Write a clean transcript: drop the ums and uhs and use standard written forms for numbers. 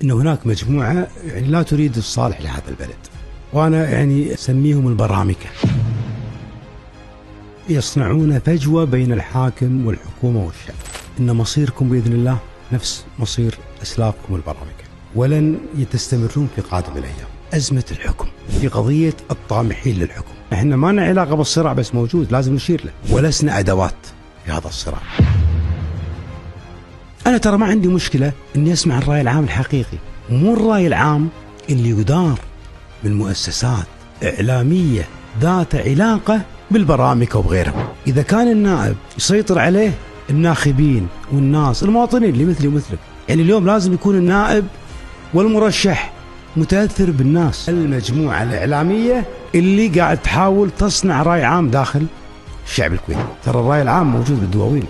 إن هناك مجموعة يعني لا تريد الصالح لهذا البلد، وأنا يعني أسميهم البرامكة، يصنعون فجوة بين الحاكم والحكومة والشعب. إن مصيركم بإذن الله نفس مصير أسلافكم البرامكة، ولن تستمرون في قادم الأيام. أزمة الحكم في قضية الطامحين للحكم، احنا ما لنا علاقة بالصراع، بس موجود لازم نشير له، ولسنا أدوات في هذا الصراع. أنا ترى ما عندي مشكلة إني أسمع الرأي العام الحقيقي، مو الرأي العام اللي يدار من مؤسسات إعلامية ذات علاقة بالبرامكة وبغيرهم. إذا كان النائب يسيطر عليه الناخبين والناس المواطنين اللي مثلي ومثلك، يعني اليوم لازم يكون النائب والمرشح متأثر بالناس. المجموعة الإعلامية اللي قاعد تحاول تصنع رأي عام داخل الشعب الكويتي، ترى الرأي العام موجود بالدواوين.